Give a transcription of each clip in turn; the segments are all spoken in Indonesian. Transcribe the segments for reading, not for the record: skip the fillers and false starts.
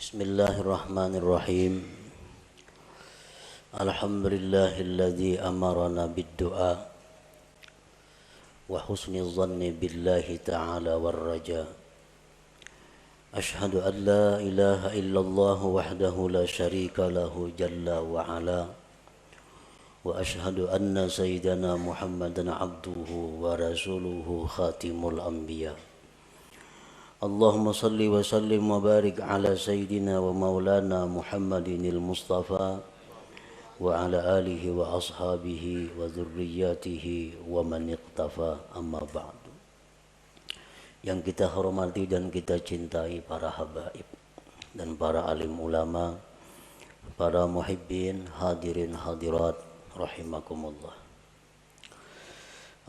Bismillahirrahmanirrahim. Alhamdulillahilladzi amarana bid-du'a wa husni dhanni billahi ta'ala war-raja. Ashhadu an la ilaha illallah wahdahu la syarika lahu jalla wa ala. Wa ashhadu anna sayyidana Muhammadan abduhu wa rasuluhu khatimul anbiya. Allahumma salli wa sallim wa barik ala sayyidina wa maulana Muhammadinil Mustafa wa ala alihi wa ashabihi wa dhurriyyatihi wa man iqtafa, amma ba'du. Yang kita hormati dan kita cintai para habaib dan para alim ulama, para muhibbin, hadirin hadirat rahimakumullah.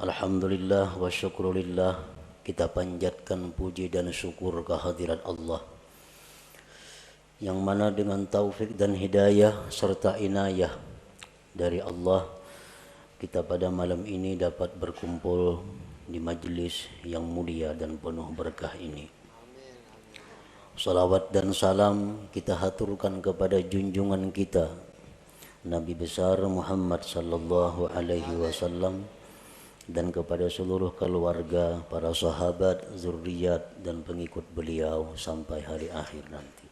Alhamdulillah wa syukrulillah, kita panjatkan puji dan syukur kehadirat Allah yang mana dengan taufik dan hidayah serta inayah dari Allah, kita pada malam ini dapat berkumpul di majlis yang mulia dan penuh berkah ini. Salawat dan salam kita haturkan kepada junjungan kita Nabi besar Muhammad sallallahu alaihi wasallam dan kepada seluruh keluarga, para sahabat, zuriat dan pengikut beliau sampai hari akhir nanti.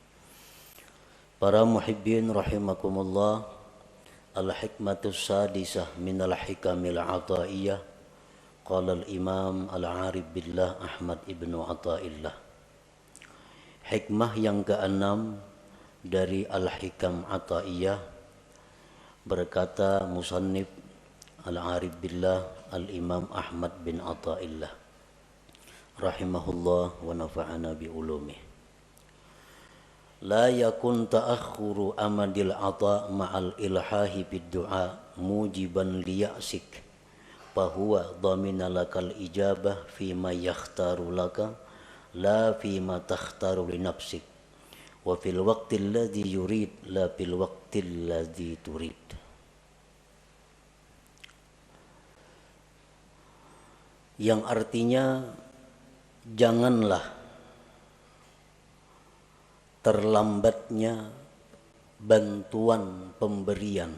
Para muhibbin rahimakumullah, al-hikmatus sadisah minal hikamil ataiyah, qala al-imam al-arif billah Ahmad ibnu Athaillah. Hikmah yang keenam dari al-hikam ataiyah, berkata musannif al-arif billah al-imam Ahmad bin Athaillah rahimahullah wa nafa'ana bi ulumih. La yakun ta'akhuru amadil ata ma'al ilhahi bid du'a mujiban liya'sik fahuwa dhamina lakal ijabah fima yakhtaru laka la fima takhtaru li nafsik wa fil waqtil ladzi yurid la fil waqtil ladzi turid. Yang artinya janganlah terlambatnya bantuan pemberian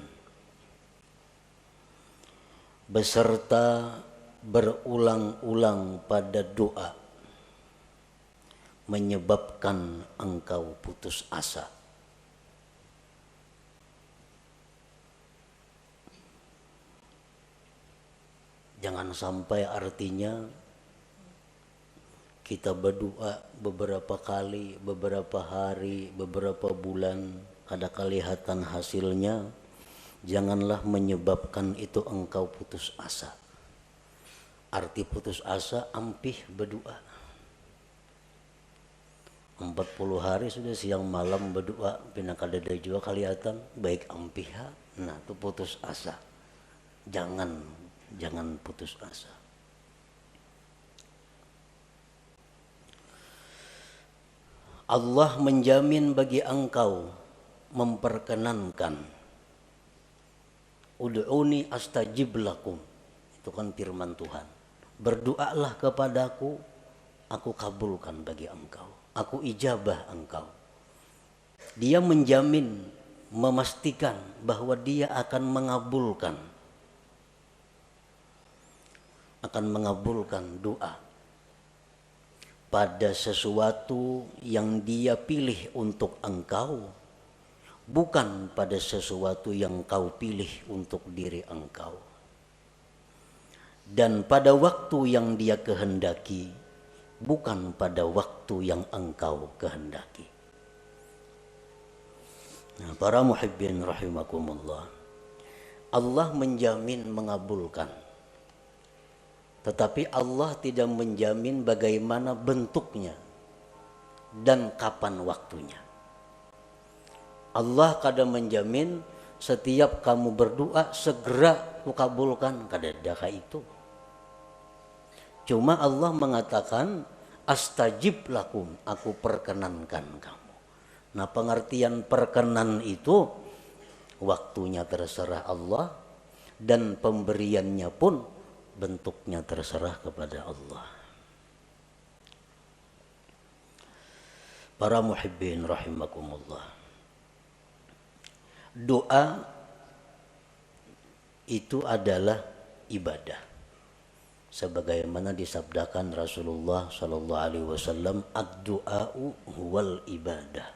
beserta berulang-ulang pada doa menyebabkan engkau putus asa. Jangan sampai artinya kita berdoa beberapa kali, beberapa hari, beberapa bulan, ada kelihatan hasilnya, janganlah menyebabkan itu engkau putus asa. Arti putus asa, ampih berdoa. 40 hari sudah siang malam berdoa, pina kadada juga kelihatan, baik ampih. Nah, itu putus asa. Jangan putus asa. Allah menjamin bagi engkau, memperkenankan. Ud'uni astajib lakum. Itu kan firman Tuhan. Berdoalah kepadaku, aku kabulkan bagi engkau. Aku ijabah engkau. Dia menjamin, memastikan bahwa dia akan mengabulkan doa pada sesuatu yang dia pilih untuk engkau, bukan pada sesuatu yang kau pilih untuk diri engkau, dan pada waktu yang dia kehendaki, bukan pada waktu yang engkau kehendaki. Nah, para muhibbin rahimakumullah, Allah menjamin mengabulkan. Tetapi Allah tidak menjamin bagaimana bentuknya dan kapan waktunya. Allah kadang menjamin setiap kamu berdoa segera kukabulkan, kadadaka itu. Cuma Allah mengatakan astajib lakum, aku perkenankan kamu. Nah, pengertian perkenan itu waktunya terserah Allah dan pemberiannya pun bentuknya terserah kepada Allah. Para muhibbin rahimakumullah. Doa itu adalah ibadah. Sebagaimana disabdakan Rasulullah sallallahu alaihi wasallam, ad-du'a'u huwal ibadah.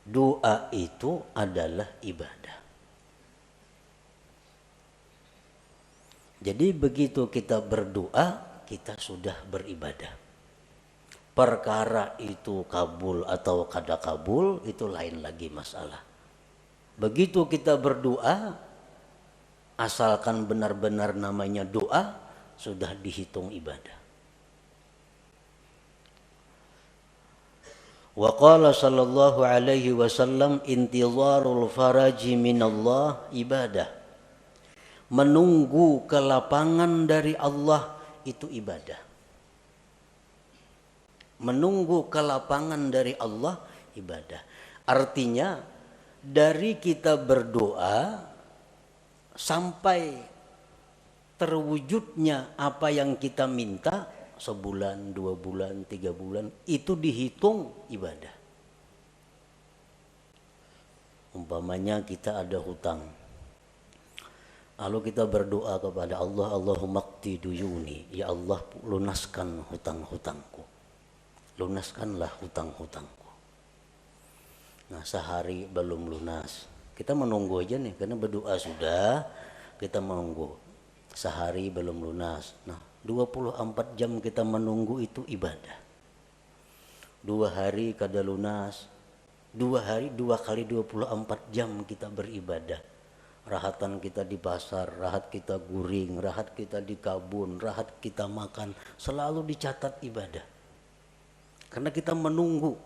Doa itu adalah ibadah. Jadi begitu kita berdoa, kita sudah beribadah. Perkara itu kabul atau kada kabul itu lain lagi masalah. Begitu kita berdoa, asalkan benar-benar namanya doa, sudah dihitung ibadah. Wa qala sallallahu alaihi wasallam, intizarul faraji minallah ibadah. Menunggu kelapangan dari Allah itu ibadah. Menunggu kelapangan dari Allah ibadah. Artinya dari kita berdoa sampai terwujudnya apa yang kita minta, sebulan, 2 bulan, 3 bulan, itu dihitung ibadah. Umpamanya kita ada hutang, lalu kita berdoa kepada Allah, Allahumma qdi duyuni, ya Allah lunaskan hutang-hutangku, lunaskanlah hutang-hutangku. Nah, sehari belum lunas, kita menunggu aja nih, karena berdoa sudah, kita menunggu. Sehari belum lunas, nah 24 jam kita menunggu itu ibadah. 2 hari kada lunas, 2 hari 2 kali 24 jam kita beribadah. Rahatan kita di pasar, rahat kita guring, rahat kita di kabun, rahat kita makan, selalu dicatat ibadah. Karena kita menunggu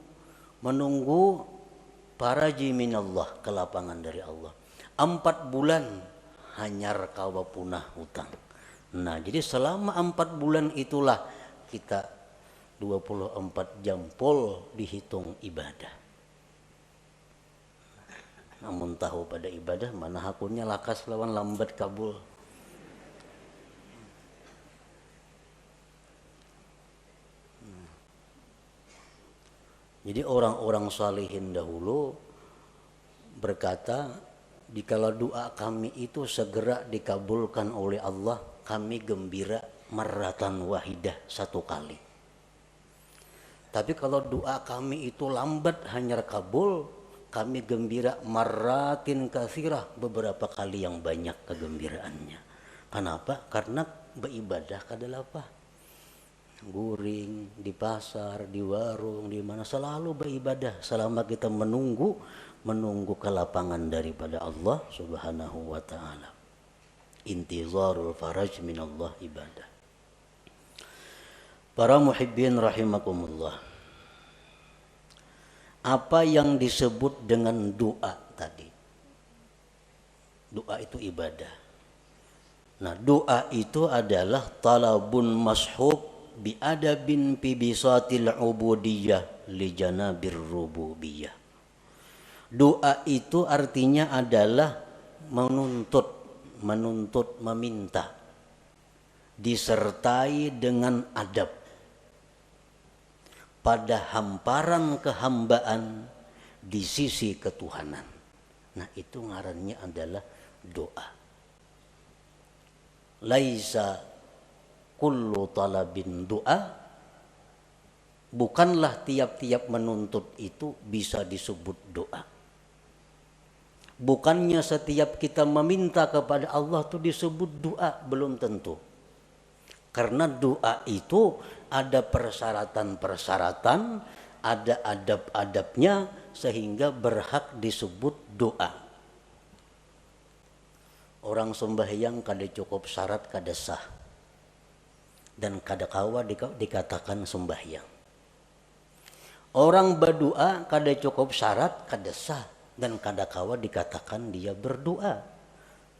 faraji minallah, kelapangan dari Allah. 4 bulan hanyar kawa punah hutang. Nah, jadi selama 4 bulan itulah kita 24 jam full dihitung ibadah. Namun tahu pada ibadah mana hakunnya lakas lawan lambat kabul. Jadi orang-orang salihin dahulu berkata, dikala doa kami itu segera dikabulkan oleh Allah, kami gembira marratan wahidah, 1 kali. Tapi kalau doa kami itu lambat hanyar kabul, kami gembira marratin katsirah, beberapa kali yang banyak kegembiraannya. Kenapa? Karena beribadah kadalah apa? Guring di pasar, di warung, di mana selalu beribadah selama kita menunggu kelapangan daripada Allah Subhanahu wa taala. Intizarul faraj minallah ibadah. Para muhibbin rahimakumullah. Apa yang disebut dengan doa tadi? Doa itu ibadah. Nah, doa itu adalah talabun mashub bi adabin fi bisatil ubudiyah li janabir rububiyah. Doa itu artinya adalah menuntut, meminta, disertai dengan adab pada hamparan kehambaan di sisi ketuhanan. Nah, itu ngarannya adalah doa. Laisa kullu talabin doa, bukanlah tiap-tiap menuntut itu bisa disebut doa. Bukannya setiap kita meminta kepada Allah itu disebut doa, belum tentu. Karena doa itu ada persyaratan-persyaratan, ada adab-adabnya sehingga berhak disebut doa. Orang sembahyang kada cukup syarat kada sah, dan kada kawa dikatakan sembahyang. Orang berdoa kada cukup syarat kada sah, dan kada kawa dikatakan dia berdoa,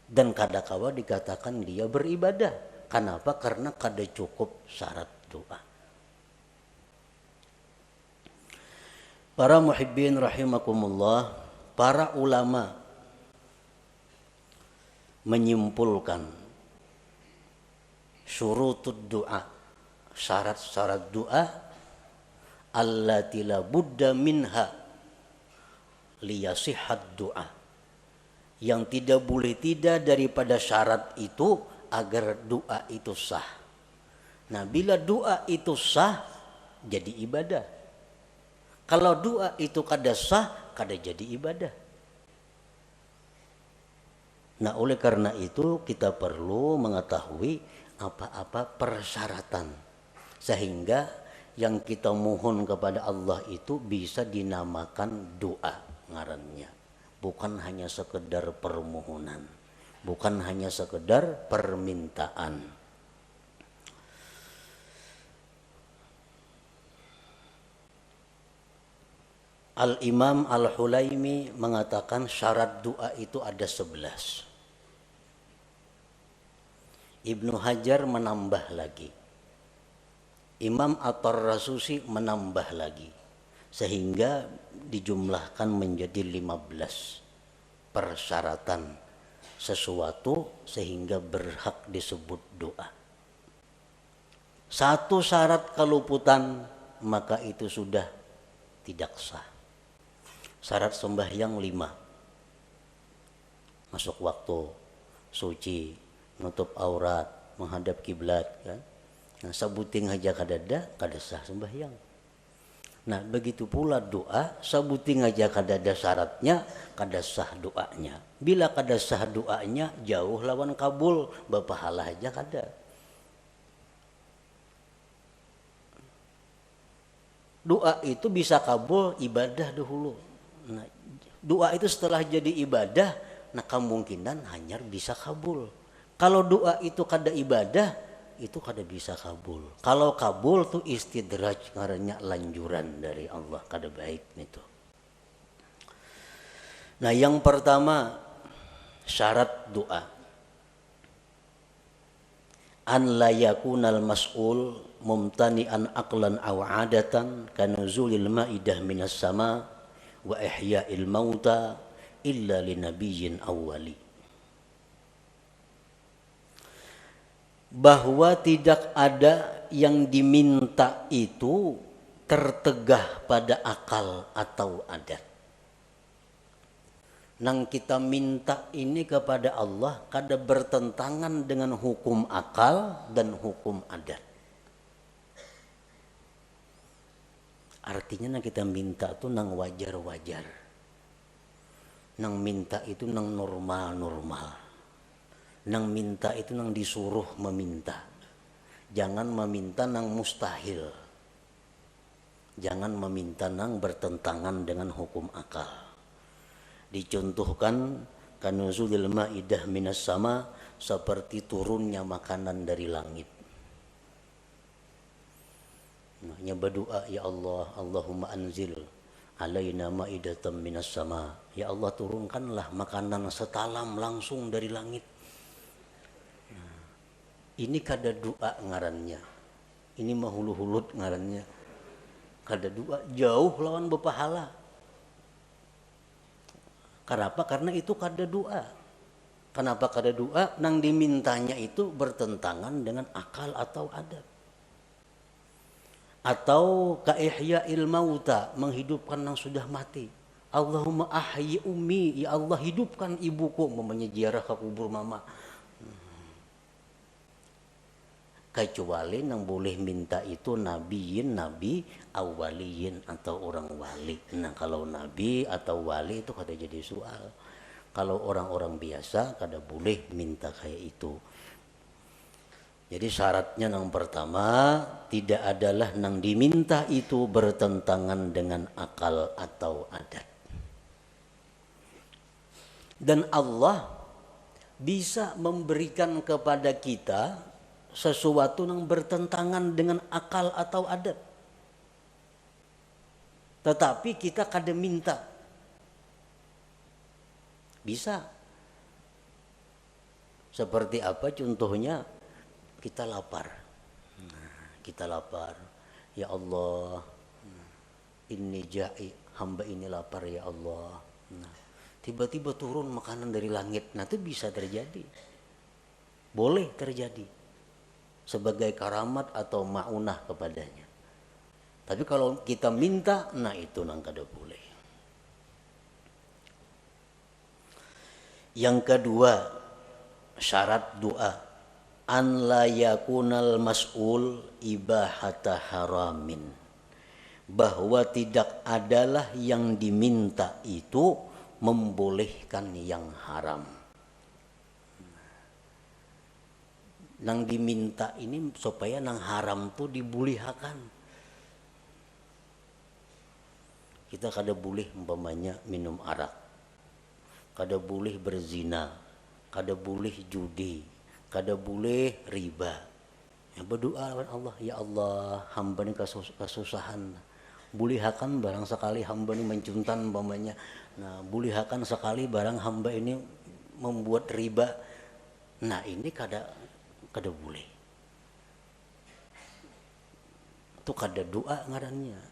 dan kada kawa dikatakan dia beribadah. Kenapa? Karena kada cukup syarat doa. Para muhibbin rahimakumullah, para ulama menyimpulkan syurutud doa, syarat-syarat doa allati la budda minha liyasihhat du'a, yang tidak boleh tidak daripada syarat itu agar doa itu sah. Nah, bila doa itu sah jadi ibadah. Kalau doa itu kada sah kada jadi ibadah. Nah, oleh karena itu kita perlu mengetahui apa-apa persyaratan sehingga yang kita mohon kepada Allah itu bisa dinamakan doa ngarannya, bukan hanya sekedar permohonan, bukan hanya sekedar permintaan. Al-Imam Al-Hulaimi mengatakan syarat doa itu ada 11. Ibnu Hajar menambah lagi, Imam At-Tarrasusi menambah lagi, sehingga dijumlahkan menjadi 15 persyaratan sesuatu sehingga berhak disebut doa. Satu syarat keluputan maka itu sudah tidak sah. Syarat sembahyang 5. Masuk waktu, suci, nutup aurat, menghadap kiblat, kan? Nah, sabuting aja kadada kada sah sembahyang. Nah, begitu pula doa, sabuting aja kadada syaratnya kada sah doanya. Bila kada sah doanya jauh lawan kabul, bapahala aja kada. Doa itu bisa kabul ibadah dahulu. Nah, doa itu setelah jadi ibadah, nah kemungkinan hanya bisa kabul. Kalau doa itu kada ibadah, itu kada bisa kabul. Kalau kabul tuh istidraj, ngarannya lanjuran dari Allah, kada baik itu. Nah, yang pertama syarat doa, an la yakunal mas'ul mumtani'an aqlan aw 'adatan kanuzulil ma'idah minas sama wa ihya'il mauta illa linabiyyin awwali. Bahwa tidak ada yang diminta itu tertegah pada akal atau adat. Nang kita minta ini kepada Allah kada bertentangan dengan hukum akal dan hukum adat. Artinya nang kita minta itu nang wajar-wajar. Nang minta itu nang normal-normal. Nang minta itu nang disuruh meminta. Jangan meminta nang mustahil. Jangan meminta nang bertentangan dengan hukum akal. Dicontohkan kanuzulil ma'idah minas sama, seperti turunnya makanan dari langit. Maknya berdoa, ya Allah, Allahumma anzil alaina ma'idatan minas sama. Ya Allah, turunkanlah makanan setalam langsung dari langit. Ini kada doa ngarannya. Ini mah hulu-hulut ngarannya. Kada doa, jauh lawan bepahala. Kenapa? Karena itu kada doa. Kenapa kada doa? Nang dimintanya itu bertentangan dengan akal atau adat. Atau kaihya'il mauta, menghidupkan yang sudah mati. Allahumma ahyi ummi, ya Allah hidupkan ibuku, mempunyai ziarah ke kubur mama. Kecuali yang boleh minta itu nabiyin, nabi, awaliyin atau orang wali. Nah, kalau nabi atau wali itu kada jadi soal. Kalau orang-orang biasa kada boleh minta kayak itu. Jadi syaratnya yang pertama, tidak adalah yang diminta itu bertentangan dengan akal atau adat. Dan Allah bisa memberikan kepada kita sesuatu yang bertentangan dengan akal atau adat. Tetapi kita kada minta. Bisa. Seperti apa contohnya? Kita lapar. Kita lapar. Ya Allah, inni ja'i, hamba ini lapar ya Allah. Tiba-tiba turun makanan dari langit. Nah, itu bisa terjadi. Boleh terjadi. Sebagai karamat atau ma'unah kepadanya. Tapi kalau kita minta, nah itu nang kada boleh. Yang kedua, syarat doa, an la yakunal mas'ul ibahata haramin, bahwa tidak adalah yang diminta itu membolehkan yang haram. Nang diminta ini supaya nang haram tuh dibulihakan. Kita kada boleh umpamanya minum arak, kada boleh berzina, kada boleh judi, kada boleh riba. Ya berdoa kepada Allah, ya Allah, hamba ini kasusahan. Bulihakan barang sekali hamba ini mencuntan umpamanya. Nah, bulihakan sekali barang hamba ini membuat riba. Nah, ini kada boleh. Itu kada doa ngarannya.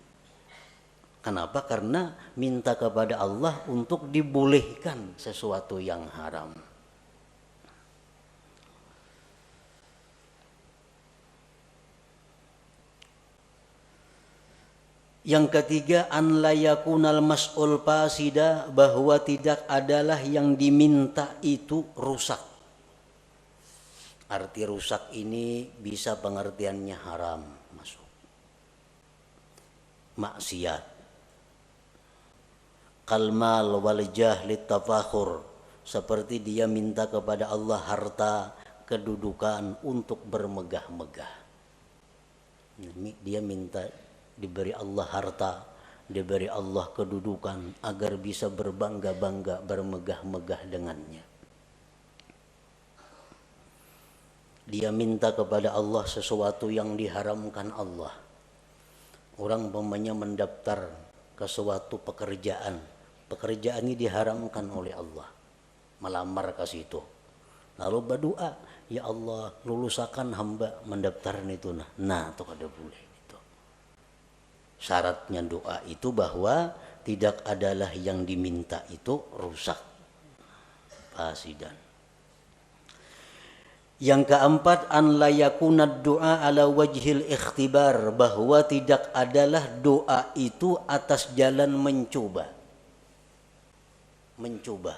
Kenapa? Karena minta kepada Allah untuk dibolehkan sesuatu yang haram. Yang ketiga, an la yakunal mas'ul fasida, bahwa tidak adalah yang diminta itu rusak. Arti rusak ini bisa pengertiannya haram, masuk maksiat, kalmal wal jahli tafakhur, seperti dia minta kepada Allah harta, kedudukan untuk bermegah-megah. Dia minta diberi Allah harta, diberi Allah kedudukan agar bisa berbangga-bangga, bermegah-megah dengannya. Dia minta kepada Allah sesuatu yang diharamkan Allah. Orang umpamanya mendaftar ke suatu pekerjaan, pekerjaan ini diharamkan oleh Allah, melamar ke situ. Lalu berdoa, ya Allah, lulusakan hamba mendaftar itu. Nah, itu kada boleh. Itu syaratnya doa itu bahwa tidak adalah yang diminta itu rusak, fasidan. Yang keempat, an la yakunad doa ala wajhil ikhtibar, bahwa tidak adalah doa itu atas jalan mencoba. Mencoba.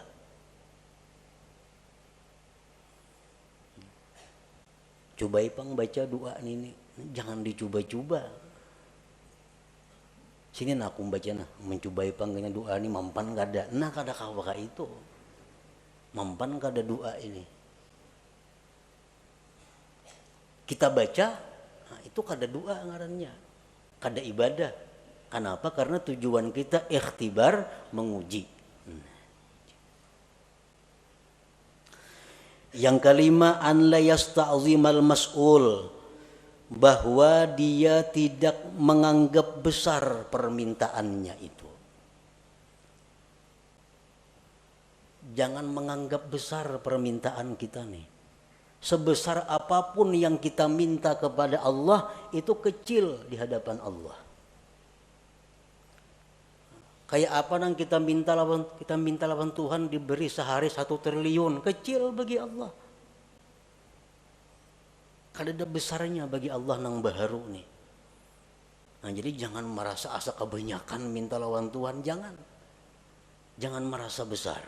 Coba ipang baca doa ini, jangan dicoba-coba. Sini aku baca nah, mencoba ipang kena doa ini mampan kada. Nah kada kawaka itu. Mampan kada doa ini. Kita baca, nah itu kada doa ngarannya, kada ibadah. Kenapa? Karena tujuan kita ikhtibar, menguji. Yang kelima, an la yasta'zimal mas'ul, bahwa dia tidak menganggap besar permintaannya itu. Jangan menganggap besar permintaan kita nih. Sebesar apapun yang kita minta kepada Allah itu kecil di hadapan Allah. Kayak apa yang kita minta lawan Tuhan diberi sehari 1 triliun, kecil bagi Allah. Kada ada besarnya bagi Allah nang baharu nih. Nah jadi jangan merasa asa kebanyakan minta lawan Tuhan, jangan. Jangan merasa besar.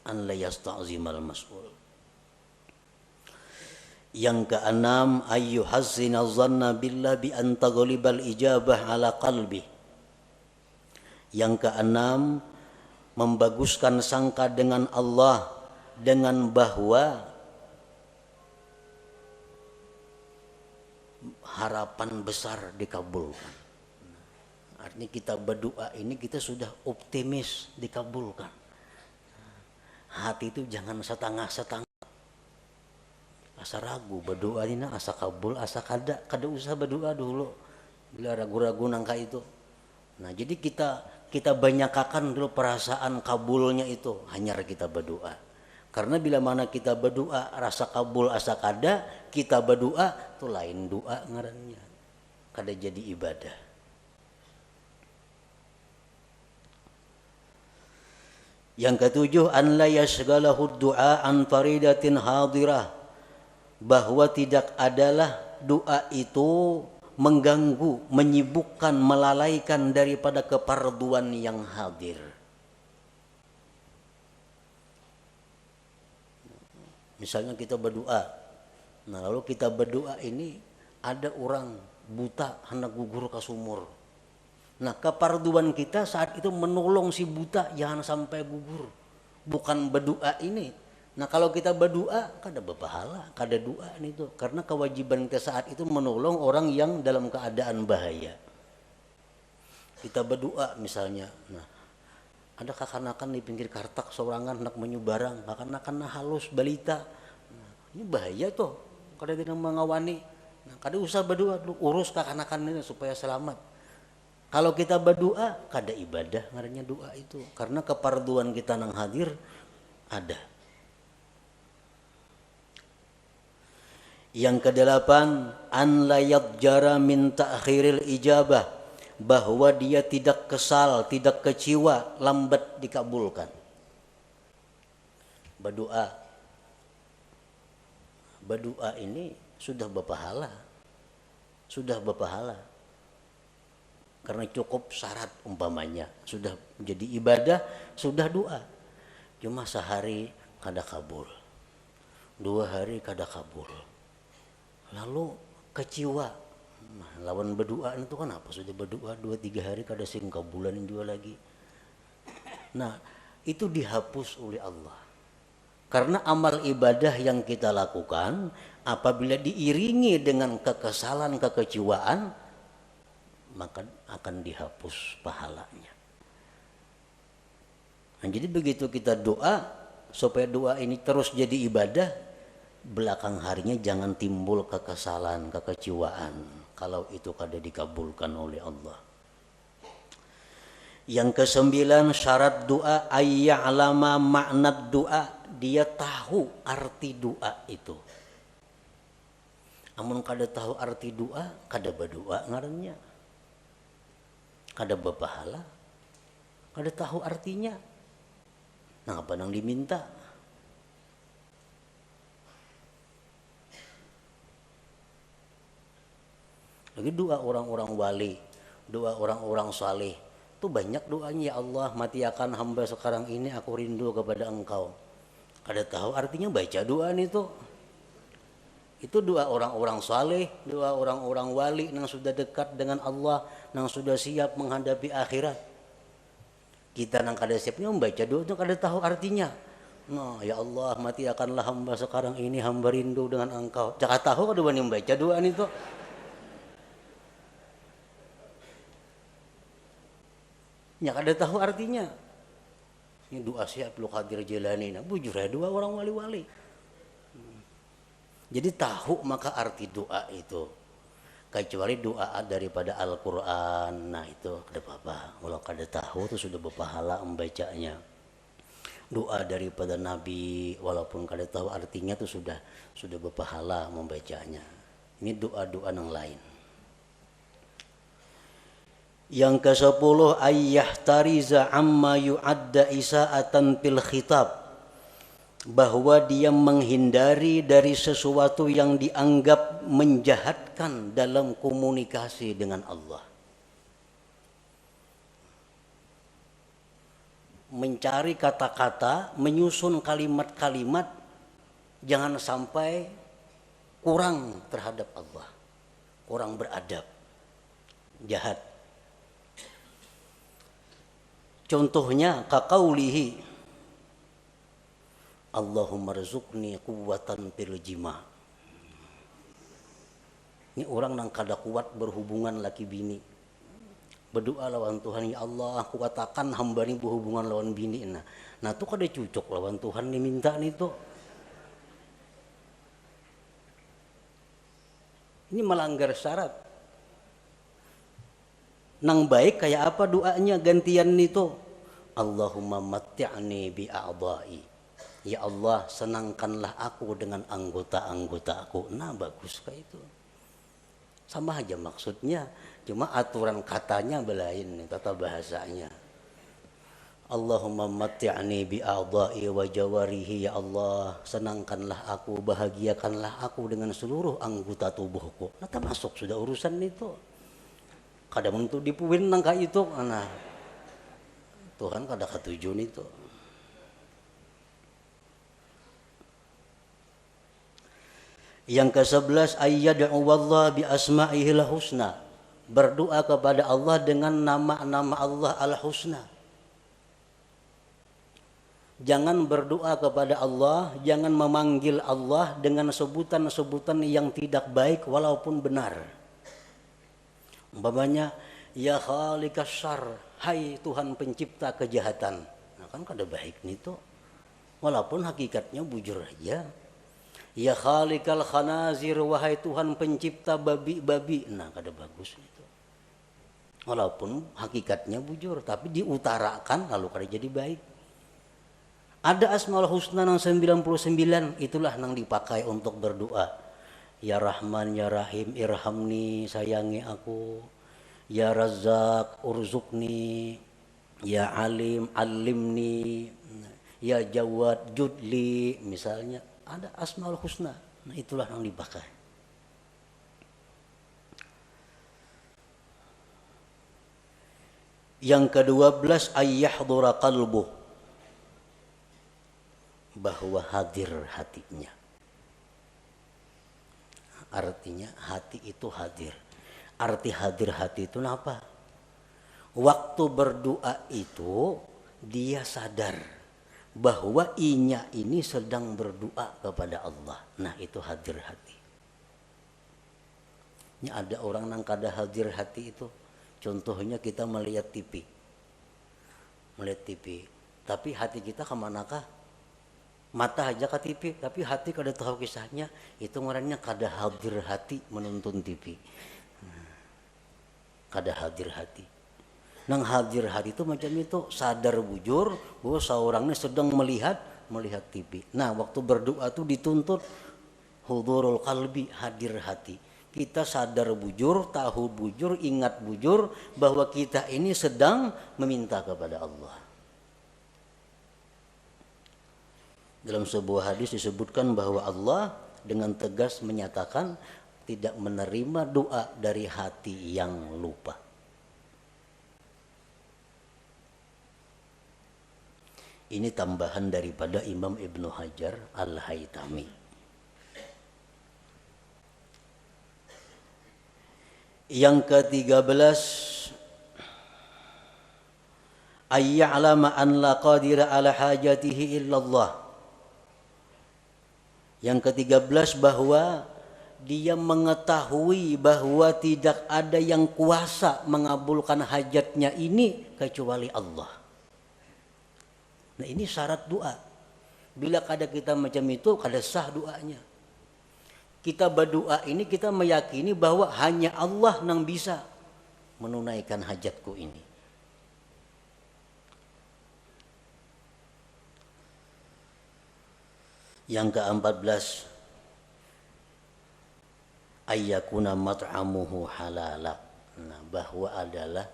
An la yasta'zimal mas'ul. Yang keenam, ayyuhazzina dhanna billah bi an taghlibal ijabah ala qalbi. Yang keenam, membaguskan sangka dengan Allah dengan bahwa harapan besar dikabulkan. Artinya kita berdoa ini kita sudah optimis dikabulkan. Hati itu jangan setengah-setengah. Asa ragu berdoa ini asa kabul asa kada usah berdoa dulu bila ragu-ragu nangka itu. Nah jadi kita banyakakan dulu perasaan kabulnya itu, hanya kita berdoa. Karena bila mana kita berdoa rasa kabul asa kada, kita berdoa itu lain doa ngarannya, kada jadi ibadah. Yang ketujuh, an la yashghalahu du'a an faridatin hadirah, bahwa tidak adalah doa itu mengganggu, menyibukkan, melalaikan daripada keparduan yang hadir. Misalnya kita berdoa, nah lalu kita berdoa ini ada orang buta hendak gugur ke sumur. Nah keparduan kita saat itu menolong si buta jangan sampai gugur, bukan berdoa ini. Nah kalau kita berdoa kada berpahala, kada doa itu, karena kewajiban kita saat itu menolong orang yang dalam keadaan bahaya. Kita berdoa misalnya, nah ada kakanakan di pinggir kartak sorangan hendak menyu barang, kakanakan halus balita, nah, ini bahaya tuh, kada tidak mengawani. Nah kada usah berdoa dulu, urus kakanakan ini supaya selamat. Kalau kita berdoa kada ibadah ngarannya doa itu, karena keparduan kita nang hadir ada. Yang kedelapan, an la yadjara min ta'khiril ijabah, bahwa dia tidak kesal, tidak kecewa lambat dikabulkan. Berdoa ini sudah berpahala, karena cukup syarat umpamanya, sudah menjadi ibadah, sudah doa. Cuma sehari kada kabul, 2 hari kada kabul, lalu kecewa. Nah, lawan berdoa itu kenapa sudah berdoa 2-3 hari kada sing kabulan juga lagi. Nah itu dihapus oleh Allah, karena amal ibadah yang kita lakukan apabila diiringi dengan kekesalan, kekecewaan, maka akan dihapus pahalanya. Nah, jadi begitu kita doa, supaya doa ini terus jadi ibadah, belakang harinya jangan timbul kekesalan, kekecewaan kalau itu kada dikabulkan oleh Allah. Yang ke-9, syarat doa ayya'lama makna doa, dia tahu arti doa itu. Amun kada tahu arti doa, kada berdoa ngarannya, kada berpahala, kada tahu artinya. Nah apa nang diminta? Lagi doa orang-orang wali, doa orang-orang saleh, itu banyak doanya. Ya Allah, mati akan hamba sekarang ini, aku rindu kepada Engkau. Kada tahu artinya baca doa itu. Itu doa orang-orang saleh, doa orang-orang wali yang sudah dekat dengan Allah, yang sudah siap menghadapi akhirat. Kita nang kada siapnya membaca doa itu kada tahu artinya. Nah, ya Allah, mati akanlah hamba sekarang ini, hamba rindu dengan Engkau. Jangan tahu kada wani membaca doa itu. Ya kada tahu artinya. Ini doa siap lu Qadir Jilani, nah bujur ya doa orang wali-wali. Jadi tahu maka arti doa itu. Kecuali doa daripada Al-Quran, nah itu kada apa-apa. Kalau kada tahu itu sudah berpahala membacanya. Doa daripada Nabi, walaupun kada tahu artinya itu sudah berpahala membacanya. Ini doa-doa yang lain. Yang ke-10, ayyahtariza amma yu'adda isa'atan fil khitab, bahwa dia menghindari dari sesuatu yang dianggap menjahatkan dalam komunikasi dengan Allah. Mencari kata-kata, menyusun kalimat-kalimat, jangan sampai kurang terhadap Allah, kurang beradab, jahat. Contohnya kaqaulihi Allahumma rzuqni quwwatan fil jima'. Ini orang nang kada kuat berhubungan laki bini, berdoa lawan Tuhan, ya Allah kuatakan hamba ni berhubungan lawan bini. Nah itu kada cocok lawan Tuhan diminta nih tuh. Ini melanggar syarat. Nang baik kayak apa doanya gantian itu, Allahumma matti'ni bi a'dha'i, ya Allah senangkanlah aku dengan anggota-anggota aku. Nah bagus kayak itu, sama aja maksudnya, cuma aturan katanya belain, tata bahasanya. Allahumma matti'ni bi'a'dha'i wa jawarihi, ya Allah, senangkanlah aku, bahagiakanlah aku dengan seluruh anggota tubuhku. Nah, termasuk sudah urusan itu. Kadang untuk dipuin nangka itu, nah Tuhan kada ketujun itu. Yang ke-11, ayyad'u wallah bi asma'ihil husna. Berdoa kepada Allah dengan nama-nama Allah al-husna. Jangan berdoa kepada Allah, jangan memanggil Allah dengan sebutan-sebutan yang tidak baik walaupun benar. Umpamanya, ya khaliqas syarr, hai Tuhan pencipta kejahatan. Nah kan kada baik nih tuh. Walaupun hakikatnya bujur aja. Ya khaliqal khanazir, wahai Tuhan pencipta babi-babi. Nah kada bagus itu. Walaupun hakikatnya bujur, tapi diutarakan lalu kada jadi baik. Ada Asmaul Husna yang 99, itulah yang dipakai untuk berdoa. Ya Rahman, Ya Rahim, irhamni, sayangi aku. Ya Razzaq, urzukni. Ya Alim, alimni. Ya Jawad, judli. Misalnya ada Asmaul Husna. Nah itulah yang dipakai. Yang ke-12, ayyahdura qalbuh, bahwa hadir hatinya. Artinya hati itu hadir. Arti hadir hati itu apa? Waktu berdoa itu dia sadar bahwa inya ini sedang berdoa kepada Allah. Nah itu hadir hati. Ini ada orang yang kada hadir hati itu. Contohnya kita melihat TV. Melihat TV. Tapi hati kita kemanakah? Mata aja ke TV, tapi hati kada tahu kisahnya. Itu ngarannya kada hadir hati menonton TV. Kada hadir hati. Nang hadir hati itu macam itu, sadar bujur bahwa seorangnya sedang melihat TV. Nah, waktu berdoa itu dituntut hudurul qalbi, hadir hati. Kita sadar bujur, tahu bujur, ingat bujur bahwa kita ini sedang meminta kepada Allah. Dalam sebuah hadis disebutkan bahwa Allah dengan tegas menyatakan tidak menerima doa dari hati yang lupa. Ini tambahan daripada Imam Ibnu Hajar Al-Haytami. Yang ke-13, ayya'lama an la qadira ala hajatihi illallah. Yang ke-13, bahwa dia mengetahui bahwa tidak ada yang kuasa mengabulkan hajatnya ini kecuali Allah. Nah ini syarat doa. Bila kada kita macam itu, kada sah doanya. Kita berdoa ini kita meyakini bahwa hanya Allah yang bisa menunaikan hajatku ini. Yang ke-14, ayyakuna mat'amuhu halala. Nah, bahwa adalah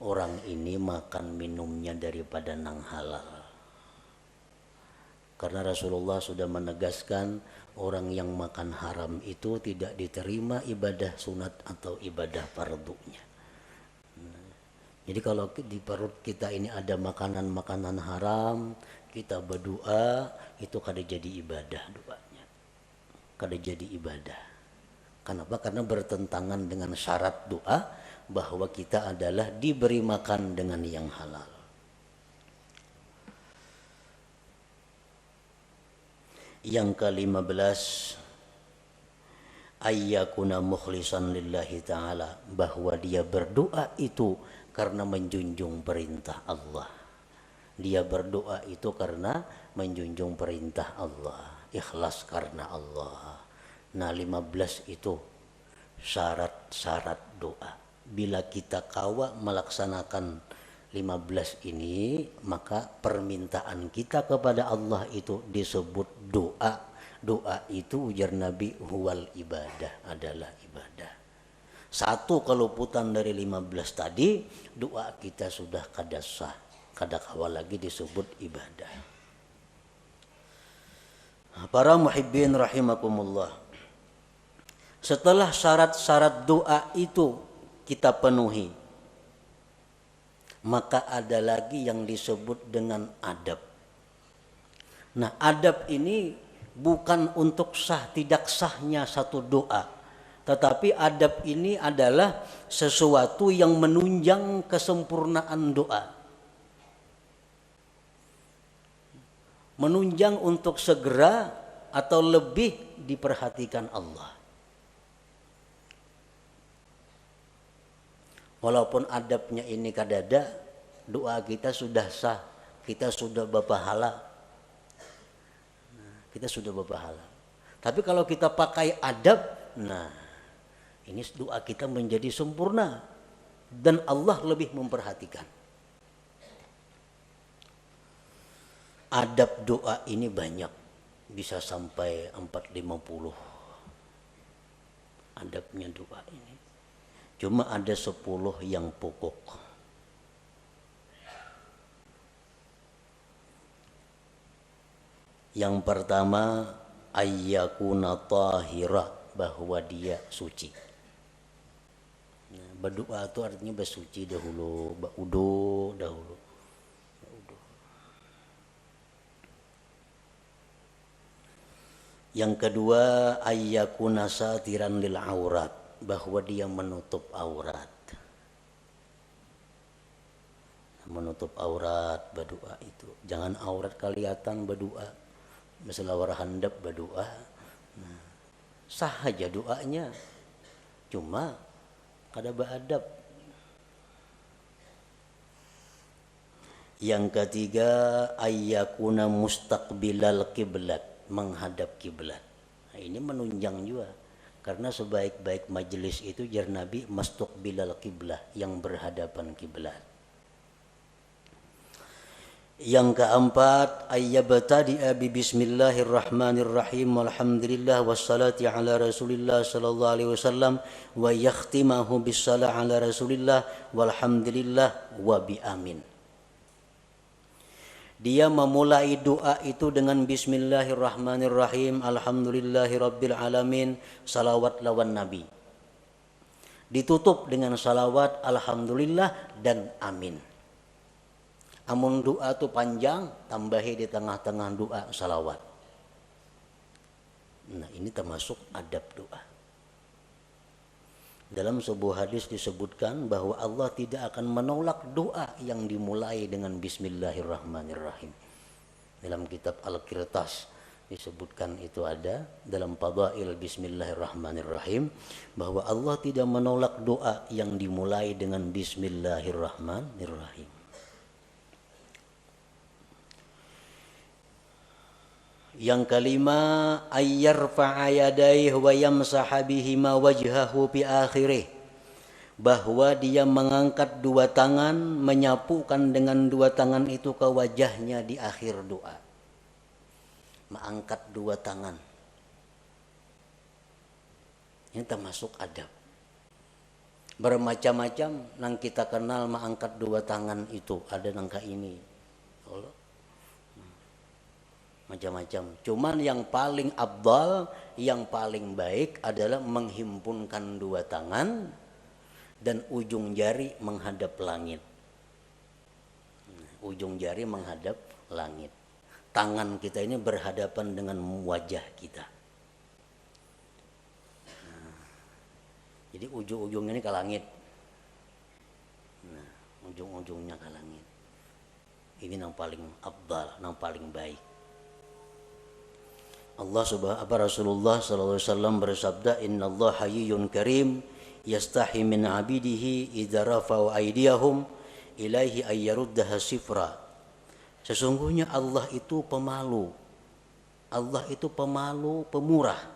orang ini makan minumnya daripada nang halal. Karena Rasulullah sudah menegaskan orang yang makan haram itu tidak diterima ibadah sunat atau ibadah fardunya. Jadi kalau di perut kita ini ada makanan-makanan haram, kita berdoa, itu kada jadi ibadah doanya. Kada jadi ibadah. Kenapa? Karena bertentangan dengan syarat doa bahwa kita adalah diberi makan dengan yang halal. Yang ke-15, ayyakuna mukhlisan lillahi ta'ala, bahwa dia berdoa itu karena menjunjung perintah Allah. Dia berdoa itu karena menjunjung perintah Allah, ikhlas karena Allah. Nah 15 itu syarat-syarat doa. Bila kita kawa melaksanakan 15 ini, maka permintaan kita kepada Allah itu disebut doa. Doa itu ujar Nabi huwal ibadah, adalah ibadah. Satu keluputan dari 15 tadi, doa kita sudah kada sah, kadakawa lagi disebut ibadah. Para muhibbin rahimakumullah. Setelah syarat-syarat doa itu kita penuhi, maka ada lagi yang disebut dengan adab. Nah, adab ini bukan untuk sah tidak sahnya satu doa, tetapi adab ini adalah sesuatu yang menunjang kesempurnaan doa. Menunjang untuk segera atau lebih diperhatikan Allah. Walaupun adabnya ini kadada, doa kita sudah sah, kita sudah berpahala. Kita sudah berpahala. Tapi kalau kita pakai adab, nah ini doa kita menjadi sempurna dan Allah lebih memperhatikan. Adab doa ini banyak, bisa sampai 450 adabnya doa ini. Cuma ada 10 yang pokok. Yang pertama, ayyakuna tahira, bahwa dia suci. Nah, berdoa itu artinya bersuci dahulu, berudu dahulu. Yang kedua, ayyakuna satiran lil aurat, bahwa dia menutup aurat. Menutup aurat berdoa itu. Jangan aurat kelihatan berdoa. Masalah warhandap berdoa. Nah, sah aja doanya. Cuma kada beradab. Yang ketiga, ayyakuna mustaqbilal kiblat, menghadap kiblat. Nah, ini menunjang juga. Karena sebaik-baik majelis itu jar Nabi mustaqbilal kiblah, yang berhadapan kiblat. Yang keempat, ayyabtadi'a bi bismillahirrahmanirrahim walhamdulillah wassalati ala rasulillah sallallahu alaihi wasallam wa yakhtimahu bissalah ala rasulillah walhamdulillah wa bi amin. Dia memulai doa itu dengan bismillahirrahmanirrahim, alhamdulillahirabbil alamin, salawat lawan nabi. Ditutup dengan salawat, alhamdulillah dan amin. Amun doa itu panjang, tambahi di tengah-tengah doa salawat. Nah, ini termasuk adab doa. Dalam sebuah hadis disebutkan bahwa Allah tidak akan menolak doa yang dimulai dengan bismillahirrahmanirrahim. Dalam kitab Al-Qirtas disebutkan itu ada dalam Fadail bismillahirrahmanirrahim bahwa Allah tidak menolak doa yang dimulai dengan bismillahirrahmanirrahim. Yang kelima, ayyarfa'a yadayhi wa yamsaha bihima wajhahu fi akhirih, bahwa dia mengangkat dua tangan, menyapukan dengan dua tangan itu ke wajahnya di akhir doa. Mengangkat dua tangan. Ini termasuk adab. Bermacam-macam nang kita kenal mengangkat dua tangan itu, ada nangka ini. Allah. Macam-macam. Cuman yang paling afdal, yang paling baik adalah menghimpunkan dua tangan dan ujung jari menghadap langit. Ujung jari menghadap langit. Tangan kita ini berhadapan dengan wajah kita. Jadi ujung-ujungnya ini ke langit. Nah, ujung-ujungnya ke langit. Ini yang paling afdal, yang paling baik. Rasulullah sallallahu alaihi wasallam bersabda, "Innallaha hayyun karim yastahi min 'abidihi idza rafa'u aydiyahum ilaihi ay yaruddaha sifra." Sesungguhnya Allah itu pemalu. Allah itu pemalu, pemurah.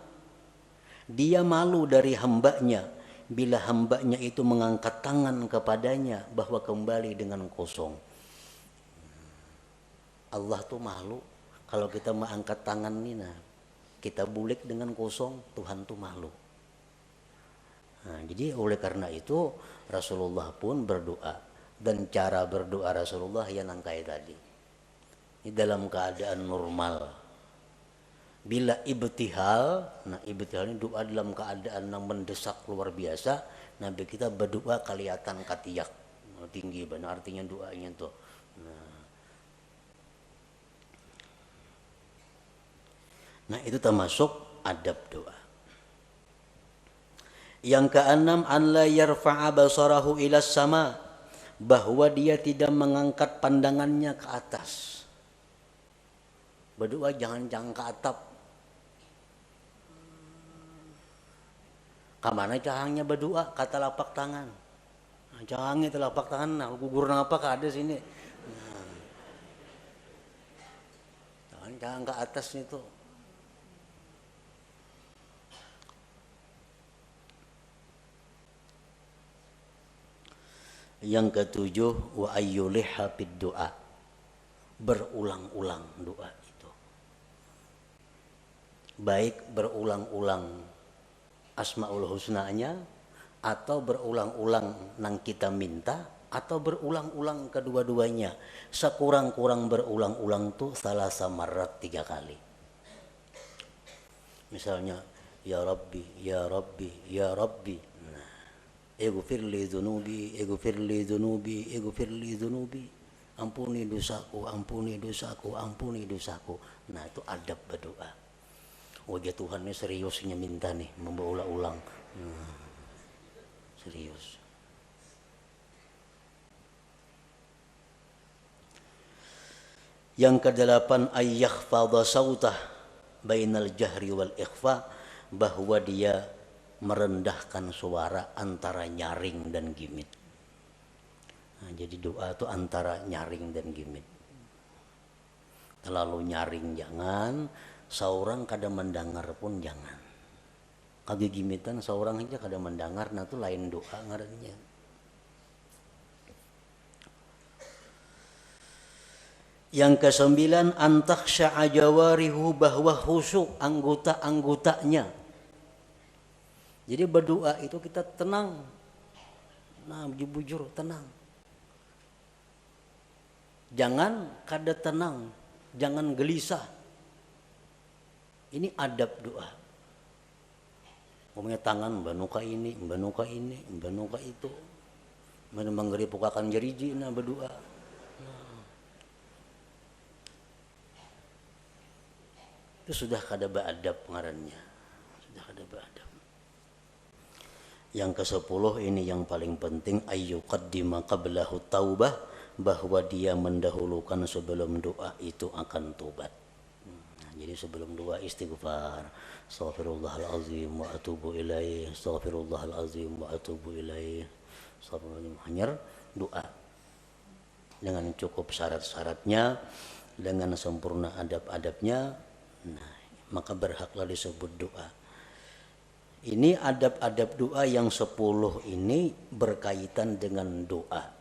Dia malu dari hambanya bila hambanya itu mengangkat tangan kepadanya bahwa kembali dengan kosong. Allah tuh malu kalau kita mengangkat tangan ini, nah kita bulik dengan kosong, Tuhan tuh malu. Nah, jadi oleh karena itu Rasulullah pun berdoa, dan cara berdoa Rasulullah yang nangkai tadi. Ini dalam keadaan normal. Bila ibtihal, nah ibtihal ini doa dalam keadaan yang mendesak luar biasa, Nabi kita berdoa kelihatan katiak tinggi, benar artinya doanya tuh. Nah itu termasuk adab doa. Yang keenam, an la yarfa'a basarahu ila sama, bahwa dia tidak mengangkat pandangannya ke atas. Berdoa jangan ke atap. Kamana cahangnya berdoa kata lapak tangan. Nah, cahangnya telapak tangan, nah gugur apa ke ada sini. Nah, jangan ke atas itu. Yang ketujuh, wa ayyuliha bid doa, berulang-ulang doa itu. Baik berulang-ulang Asmaul Husnanya, atau berulang-ulang nang kita minta, atau berulang-ulang kedua-duanya. Sekurang-kurang berulang-ulang tuh salah samarat 3 kali. Misalnya, ya Rabbi, ya Rabbi, ya Rabbi. Ighfir li dzunubi, ighfir li dzunubi, ighfir li dzunubi. Ampuni dosaku, ampuni dosaku, ampuni dosaku. Nah itu adab berdoa. Wajah Tuhan ini seriusnya minta nih, memberulang-ulang. Serius. Yang kedelapan, ayyakhfadha sautah bainal jahri wal ikhfa, bahwa dia merendahkan suara antara nyaring dan gimit. Nah, jadi doa itu antara nyaring dan gimit. Terlalu nyaring jangan, seorang kada mendengar pun jangan. Kage gimitan seorang aja kada mendengar, nah itu lain doa ngarannya. Yang ke-9, antakhsha'a jawarihu, bahwa khusyuk anggota-anggotanya. Jadi berdoa itu kita tenang. Nah, bujur tenang. Jangan kada tenang, jangan gelisah. Ini adab doa. Ngomongnya tangan, banuka ini, banuka ini, banuka itu. Mana menggeri pukakan jeriji, nah berdoa. Nah. Itu sudah kada beadab ngarannya. Sudah kada beadab. Yang ke-10 ini yang paling penting, ayyuqaddima qablahu taubah, bahwa dia mendahulukan sebelum doa itu akan tobat. Nah, jadi sebelum doa istighfar, astaghfirullahalazim wa atubu ilaih, astaghfirullahalazim wa atubu ilaih, astaghfirullahalazim. Hanya doa dengan cukup syarat-syaratnya, dengan sempurna adab-adabnya, nah, maka berhaklah disebut doa. Ini adab-adab doa yang 10 ini berkaitan dengan doa.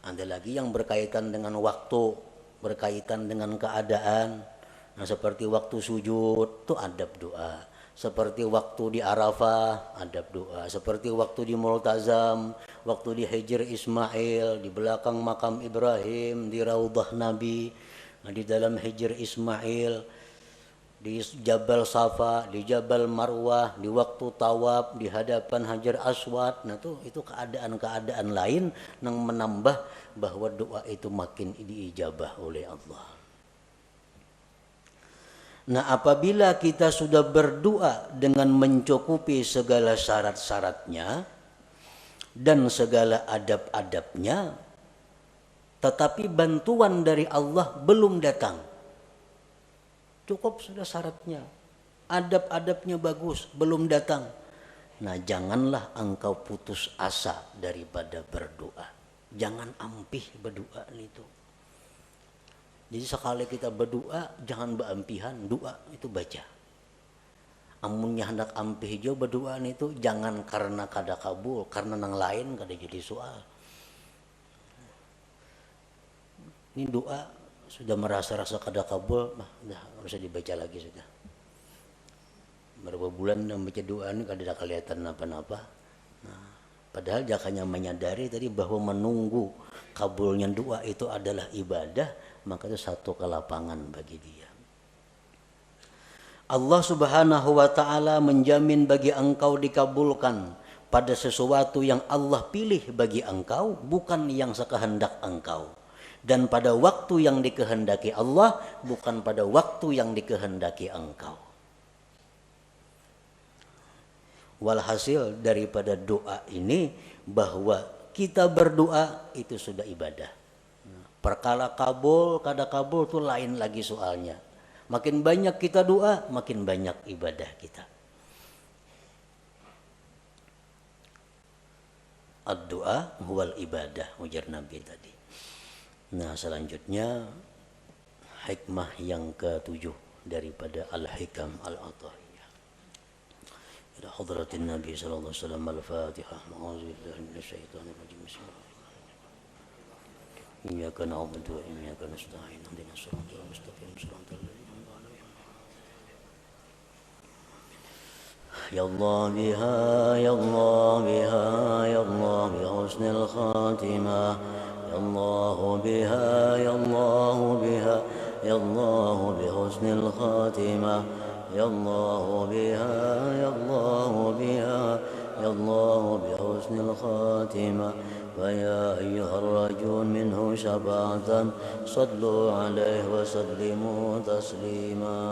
Ada lagi yang berkaitan dengan waktu, berkaitan dengan keadaan. Nah, seperti waktu sujud itu adab doa. Seperti waktu di Arafah adab doa. Seperti waktu di Multazam, waktu di Hijr Ismail, di belakang makam Ibrahim, di Raudhah Nabi, di dalam Hijr Ismail, di Jabal Safa, di Jabal Marwah, di waktu tawaf, di hadapan Hajar Aswad. Nah itu keadaan-keadaan lain yang menambah bahwa doa itu makin diijabah oleh Allah. Nah apabila kita sudah berdoa dengan mencukupi segala syarat-syaratnya dan segala adab-adabnya, tetapi bantuan dari Allah belum datang, cukup sudah syaratnya, adab-adabnya bagus, belum datang. Nah janganlah engkau putus asa daripada berdoa. Jangan ampih berdoa itu. Jadi sekali kita berdoa, jangan beampihan, doa itu baca. Amunnya hendak ampih jo berdoa itu, jangan karena kada kabul, karena nang lain kada jadi soal. Ini doa sudah merasa-rasa kada kabul, nah nggak usah dibaca lagi sudah. Berapa bulan membaca doa ini kada ada kelihatan apa-apa. Nah, Padahal dia hanya menyadari tadi bahwa menunggu kabulnya doa itu adalah ibadah, maka itu satu kelapangan bagi dia. Allah Subhanahu wa taala menjamin bagi engkau dikabulkan pada sesuatu yang Allah pilih bagi engkau, bukan yang sekehendak engkau. Dan pada waktu yang dikehendaki Allah, bukan pada waktu yang dikehendaki engkau. Walhasil daripada doa ini, bahwa kita berdoa itu sudah ibadah. Perkara kabul, kada kabul itu lain lagi soalnya. Makin banyak kita doa, makin banyak ibadah kita. Ad-doa huwal ibadah, ujar Nabi tadi. Nah, selanjutnya hikmah yang ke-7 daripada Al-Hikam Al-Athahiyah. Ila hadratin Nabi sallallahu alaihi wasallam. Al-Fatihah. A'udzubillahi minasyaitonir rajim. Bismillahirrahmanirrahim. Iyyaka na'budu wa iyyaka nasta'in. Ihdinas siratal mustaqim. Siratal ladzina an'amta 'alaihim. Ya Allah biha, ya Allah biha, ya Allah bi husnil khatimah. Ya Allah biha, ya Allah biha, ya Allah bi husnil khatimah. Ya Allah biha, ya Allah biha, ya Allah bi husnil khatimah. ويا أيها الرجل منه شفاعة صلوا عليه وسلموا تسليما